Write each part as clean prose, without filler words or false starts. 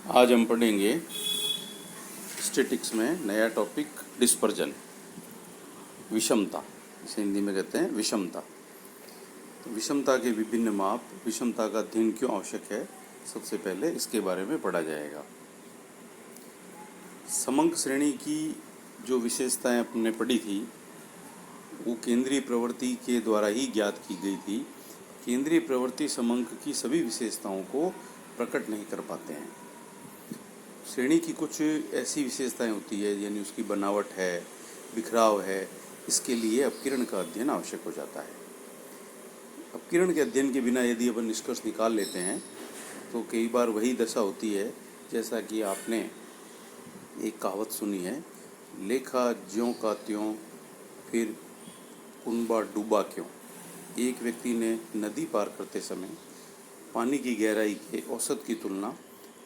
आज हम पढ़ेंगे स्टैटिक्स में नया टॉपिक डिस्पर्जन, विषमता। इसे हिंदी में कहते हैं विषमता। तो विषमता के विभिन्न माप, विषमता का अध्ययन क्यों आवश्यक है, सबसे पहले इसके बारे में पढ़ा जाएगा। समंक श्रेणी की जो विशेषताएं अपने पढ़ी थी वो केंद्रीय प्रवृत्ति के द्वारा ही ज्ञात की गई थी। केंद्रीय प्रवृत्ति समंक की सभी विशेषताओं को प्रकट नहीं कर पाते हैं। श्रेणी की कुछ ऐसी विशेषताएं होती है, यानी उसकी बनावट है, बिखराव है, इसके लिए अपकिरण का अध्ययन आवश्यक हो जाता है। अपकिरण के अध्ययन के बिना यदि अपन निष्कर्ष निकाल लेते हैं तो कई बार वही दशा होती है जैसा कि आपने एक कहावत सुनी है, लेखा ज्यों का त्यों फिर कुनबा डूबा क्यों। एक व्यक्ति ने नदी पार करते समय पानी की गहराई के औसत की तुलना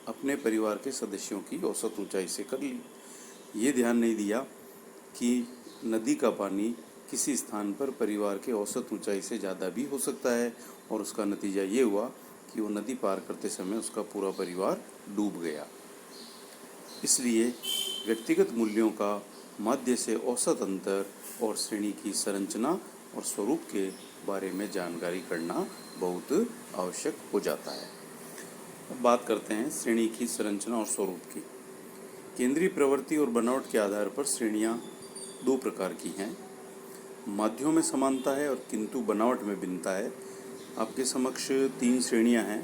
अपने परिवार के सदस्यों की औसत ऊंचाई से कर ली। ये ध्यान नहीं दिया कि नदी का पानी किसी स्थान पर परिवार के औसत ऊंचाई से ज़्यादा भी हो सकता है, और उसका नतीजा ये हुआ कि वो नदी पार करते समय उसका पूरा परिवार डूब गया। इसलिए व्यक्तिगत मूल्यों का मध्य से औसत अंतर और श्रेणी की संरचना और स्वरूप के बारे में जानकारी करना बहुत आवश्यक हो जाता है। अब बात करते हैं श्रेणी की संरचना और स्वरूप की। केंद्रीय प्रवृत्ति और बनावट के आधार पर श्रेणियां दो प्रकार की हैं। माध्यों में समानता है और किंतु बनावट में भिन्नता है। आपके समक्ष तीन श्रेणियां हैं।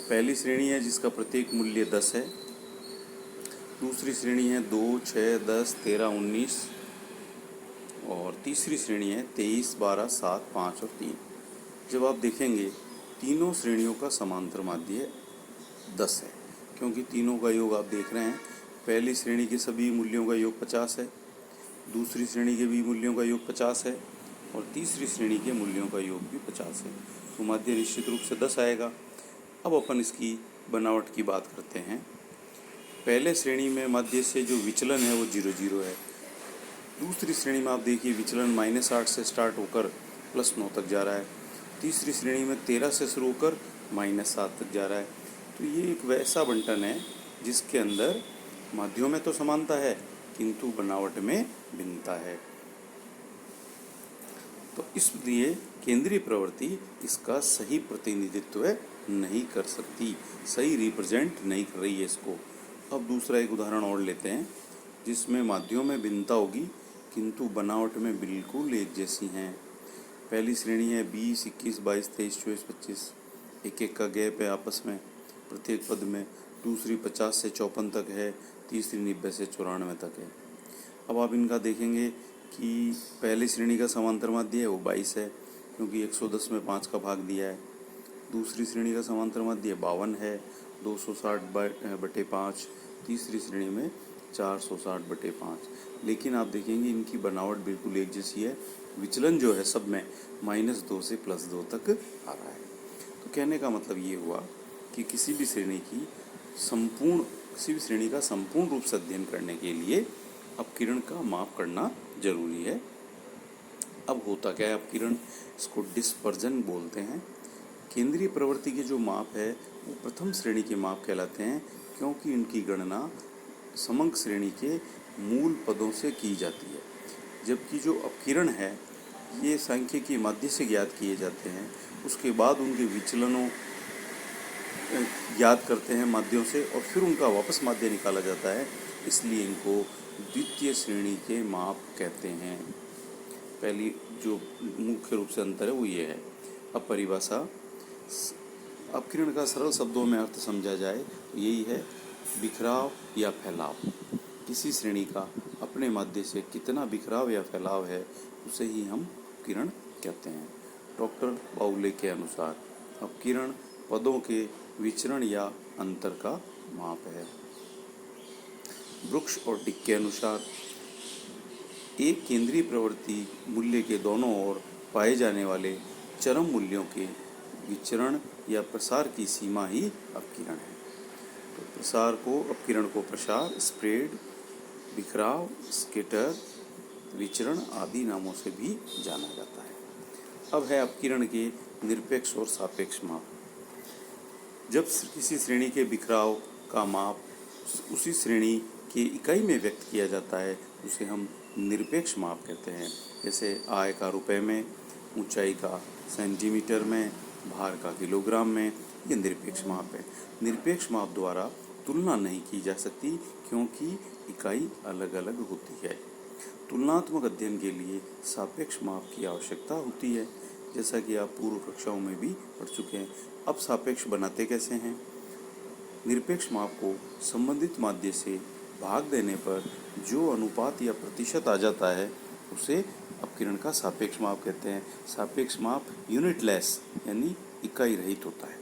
पहली श्रेणी है जिसका प्रत्येक मूल्य 10 है। दूसरी श्रेणी है 2, 6, 10, 13, 19 और तीसरी श्रेणी है 23, 12, 7, 5 और 3। जब आप देखेंगे तीनों श्रेणियों का समांतर माध्य 10 है, क्योंकि तीनों का योग आप देख रहे हैं। पहली श्रेणी के सभी मूल्यों का योग 50 है, दूसरी श्रेणी के भी मूल्यों का योग 50 है और तीसरी श्रेणी के मूल्यों का योग भी 50 है। तो माध्य निश्चित रूप से 10 आएगा। अब अपन इसकी बनावट की बात करते हैं। पहले श्रेणी में माध्य से जो विचलन है वो 0, 0 है। दूसरी श्रेणी में आप देखिए विचलन -8 से स्टार्ट होकर +9 तक जा रहा है। तीसरी श्रेणी में 13 से शुरू होकर -7 तक जा रहा है। तो ये एक वैसा बंटन है जिसके अंदर माध्यों में तो समानता है किंतु बनावट में भिन्नता है। तो इसलिए केंद्रीय प्रवृत्ति इसका सही प्रतिनिधित्व नहीं कर सकती, सही रिप्रेजेंट नहीं कर रही है इसको। अब दूसरा एक उदाहरण और लेते हैं जिसमें माध्यों में भिन्नता होगी किंतु बनावट में बिल्कुल एक जैसी हैं। पहली श्रेणी है 20, 21, 22, 23, 24, 25। एक का गैप है आपस में प्रत्येक पद में। दूसरी 50 से 54 तक है, तीसरी 90 से 94 तक है। अब आप इनका देखेंगे कि पहली श्रेणी का समांतर माध्य है वो 22 है, क्योंकि 110 में 5 का भाग दिया है। दूसरी श्रेणी का समांतर माध्य 52 है, 260/5। तीसरी श्रेणी में 460/5। लेकिन आप देखेंगे इनकी बनावट बिल्कुल एक जैसी है। विचलन जो है सब में -2 से +2 तक आ रहा है। तो कहने का मतलब ये हुआ कि किसी भी श्रेणी का संपूर्ण रूप से अध्ययन करने के लिए अपकिरण का माप करना जरूरी है। अब होता क्या है अपकिरण, इसको डिस्पर्जन बोलते हैं। केंद्रीय प्रवृत्ति के जो माप है वो प्रथम श्रेणी के माप कहलाते हैं, क्योंकि इनकी गणना समंक श्रेणी के मूल पदों से की जाती है, जबकि जो अपकिरण है ये सांख्यिकी माध्य से ज्ञात किए जाते हैं। उसके बाद उनके विचलनों ज्ञात करते हैं माध्यों से और फिर उनका वापस माध्य निकाला जाता है। इसलिए इनको द्वितीय श्रेणी के माप कहते हैं। पहली जो मुख्य रूप से अंतर है वो ये है। अब परिभाषा, अपकिरण का सरल शब्दों में अर्थ समझा जाए तो यही है, बिखराव या फैलाव। किसी श्रेणी का अपने माध्य से कितना बिखराव या फैलाव है उसे ही हम अपकिरण कहते हैं। डॉक्टर बाउले के अनुसार अपकिरण पदों के विचरण या अंतर का माप है। ब्रुक्स और डिक के अनुसार एक केंद्रीय प्रवृत्ति मूल्य के दोनों ओर पाए जाने वाले चरम मूल्यों के विचरण या प्रसार की सीमा ही अपकिरण है। तो अपकिरण को प्रसार, स्प्रेड, बिखराव, स्कैटर, विचरण आदि नामों से भी जाना जाता है। अब है अपकिरण के निरपेक्ष और सापेक्ष माप। जब किसी श्रेणी के बिखराव का माप उसी श्रेणी के इकाई में व्यक्त किया जाता है उसे हम निरपेक्ष माप कहते हैं। जैसे आय का रुपए में, ऊंचाई का सेंटीमीटर में, भार का किलोग्राम में, ये निरपेक्ष माप है। निरपेक्ष माप द्वारा तुलना नहीं की जा सकती क्योंकि इकाई अलग अलग होती है। तुलनात्मक अध्ययन के लिए सापेक्ष माप की आवश्यकता होती है, जैसा कि आप पूर्व कक्षाओं में भी पढ़ चुके हैं। अब सापेक्ष बनाते कैसे हैं? निरपेक्ष माप को संबंधित माध्य से भाग देने पर जो अनुपात या प्रतिशत आ जाता है उसे अपकिरण का सापेक्ष माप कहते हैं। सापेक्ष माप यूनिटलेस यानी इकाई रहित होता है।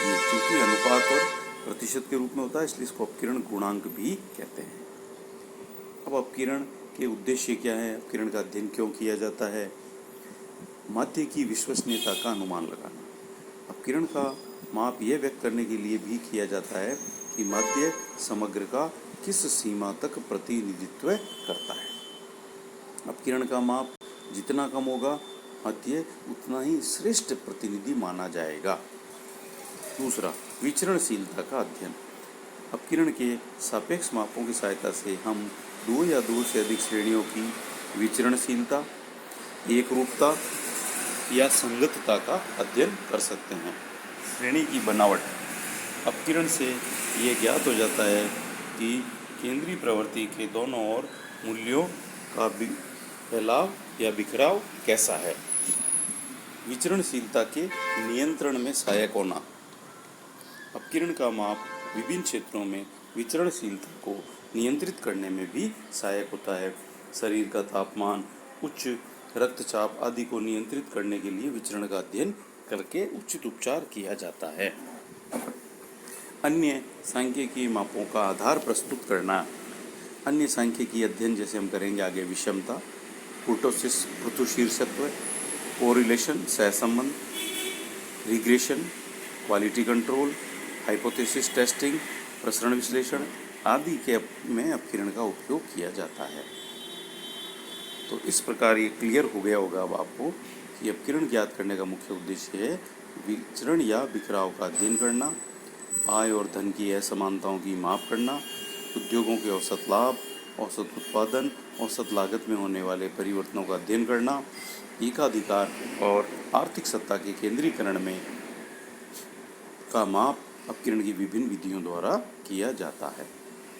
ये चूंकि अनुपात और प्रतिशत के रूप में होता है इसलिए इसको अपकिरण गुणांक भी कहते हैं। अब अपकिरण के उद्देश्य क्या है? अपकिरण का अध्ययन क्यों किया जाता है? माध्य की विश्वसनीयता का अनुमान लगाना। अपकिरण का माप यह व्यक्त करने के लिए भी किया जाता है कि माध्य समग्र का किस सीमा तक प्रतिनिधित्व करता है। अपकिरण का माप जितना कम होगा माध्य उतना ही श्रेष्ठ प्रतिनिधि माना जाएगा। दूसरा, विचरणशीलता का अध्ययन। अपकिरण के सापेक्ष मापों की सहायता से हम दो या दो से अधिक श्रेणियों की विचरणशीलता, एकरूपता या संगतता का अध्ययन कर सकते हैं। श्रेणी की बनावट। अपकिरण से ये ज्ञात हो जाता है कि केंद्रीय प्रवृत्ति के दोनों ओर मूल्यों का फैलाव या बिखराव कैसा है। विचरणशीलता के नियंत्रण में सहायक होना। अपकिरण का माप विभिन्न क्षेत्रों में विचरणशीलता को नियंत्रित करने में भी सहायक होता है। शरीर का तापमान, उच्च रक्तचाप आदि को नियंत्रित करने के लिए विचरण का अध्ययन करके उचित उपचार किया जाता है। अन्य सांख्यिकीय मापों का आधार प्रस्तुत करना। अन्य सांख्यिकीय अध्ययन जैसे हम करेंगे आगे विषमता, कुर्टोसिस पृथुशीर्षत्व, कोरिलेशन सहसंबंध, regression, quality control, hypothesis testing, प्रसरण विश्लेषण आदि के में अपकिरण का उपयोग किया जाता है। तो इस प्रकार ये क्लियर हो गया होगा अब आपको कि अपकिरण ज्ञात करने का मुख्य उद्देश्य है विचरण या बिखराव का अध्ययन करना, आय और धन की असमानताओं की माप करना, उद्योगों के औसत लाभ, औसत उत्पादन, औसत लागत में होने वाले परिवर्तनों का अध्ययन करना, एकाधिकार और आर्थिक सत्ता के केंद्रीकरण में का माप अपकिरण की विभिन्न विधियों द्वारा किया जाता है।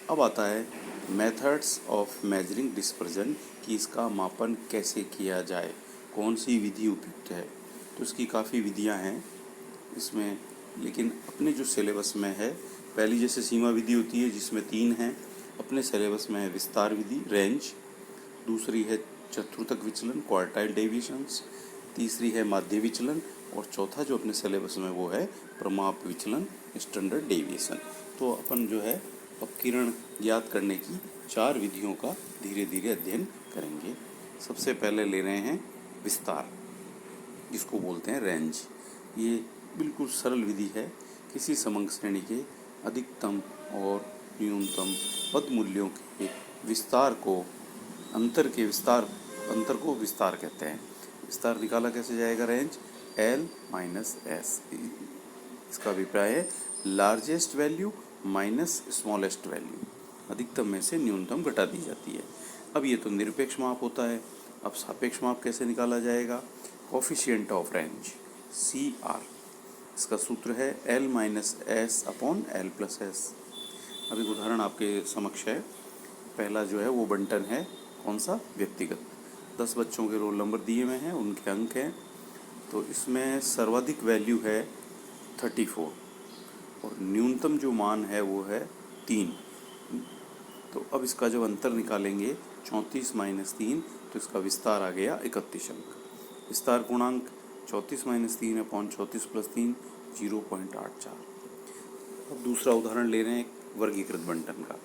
अब आता है मेथड्स ऑफ मेजरिंग डिस्पर्जन कि इसका मापन कैसे किया जाए, कौन सी विधि उपयुक्त है। तो इसकी काफ़ी विधियां हैं इसमें, लेकिन अपने जो सिलेबस में है पहली जैसे सीमा विधि होती है जिसमें 3 हैं, अपने सिलेबस में है विस्तार विधि रेंज, दूसरी है चतुर्थक विचलन क्वार्टाइल डेविएशंस, तीसरी है माध्य विचलन और चौथा जो अपने सिलेबस में वो है प्रमाप विचलन स्टैंडर्ड डेविएशन। तो अपन जो है अपकिरण ज्ञात करने की 4 विधियों का धीरे धीरे अध्ययन करेंगे। सबसे पहले ले रहे हैं विस्तार, जिसको बोलते हैं रेंज। ये बिल्कुल सरल विधि है। किसी समंक श्रेणी के अधिकतम और न्यूनतम पद मूल्यों के विस्तार को अंतर को विस्तार कहते हैं। विस्तार निकाला कैसे जाएगा? Range L minus S। इसका अभिप्राय है largest value minus smallest value, अधिकतम में से न्यूनतम घटा दी जाती है। अब ये तो निरपेक्ष माप होता है। अब सापेक्ष माप कैसे निकाला जाएगा? कोफिशिएंट ऑफ रेंज CR, इसका सूत्र है L minus S upon L plus S। अब एक उदाहरण आपके समक्ष है। पहला जो है वो बंटन है, कौन सा? व्यक्तिगत। 10 बच्चों के रोल नंबर दिए हुए हैं, उनके अंक हैं। तो इसमें सर्वाधिक वैल्यू है 34 और न्यूनतम जो मान है वो है 3। तो अब इसका जब अंतर निकालेंगे 34 माइनस 3 तो इसका विस्तार आ गया 31 अंक। विस्तार गुणांक 34 माइनस 3 अपॉन 34 प्लस 3 0.84। अब दूसरा उदाहरण ले रहे हैं एक वर्गीकृत बंटन का।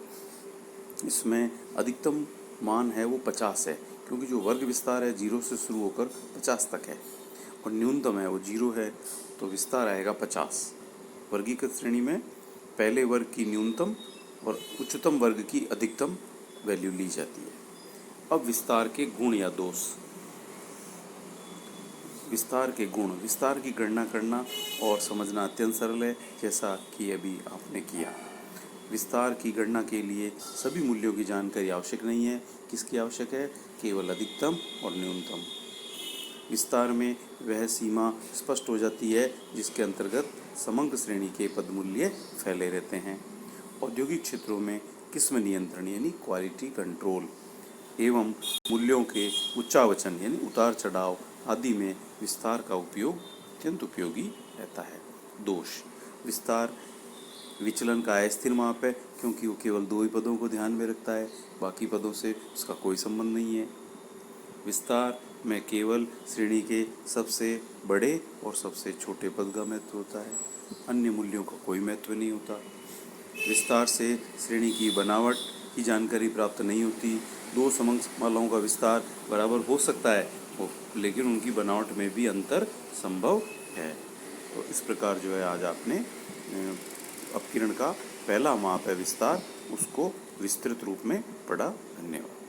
इसमें अधिकतम मान है वो 50 है, क्योंकि जो वर्ग विस्तार है 0 से शुरू होकर 50 तक है और न्यूनतम है वो 0 है, तो विस्तार आएगा 50। वर्गीकृत श्रेणी में पहले वर्ग की न्यूनतम और उच्चतम वर्ग की अधिकतम वैल्यू ली जाती है। अब विस्तार के गुण या दोष। विस्तार के गुण, विस्तार की गणना करना और समझना अत्यंत सरल है, जैसा कि अभी आपने किया। विस्तार की गणना के लिए सभी मूल्यों की जानकारी आवश्यक नहीं है। किसकी आवश्यक है? केवल अधिकतम और न्यूनतम। विस्तार में वह सीमा स्पष्ट हो जाती है जिसके अंतर्गत समग्र श्रेणी के पद मूल्य फैले रहते हैं। औद्योगिक क्षेत्रों में किस्म नियंत्रण यानी क्वालिटी कंट्रोल एवं मूल्यों के उच्चावचन यानी उतार चढ़ाव आदि में विस्तार का उपयोग अत्यंत उपयोगी रहता है। दोष: विस्तार विचलन का अस्थिर माप है, क्योंकि वो केवल 2 ही पदों को ध्यान में रखता है, बाकी पदों से उसका कोई संबंध नहीं है। विस्तार में केवल श्रेणी के सबसे बड़े और सबसे छोटे पद का महत्व होता है, अन्य मूल्यों का कोई महत्व नहीं होता। विस्तार से श्रेणी की बनावट की जानकारी प्राप्त नहीं होती। 2 समकमालाओं का विस्तार बराबर हो सकता है, लेकिन उनकी बनावट में भी अंतर संभव है। तो इस प्रकार जो है आज आपने अपकिरण का पहला माप है विस्तार, उसको विस्तृत रूप में पढ़ा। धन्यवाद।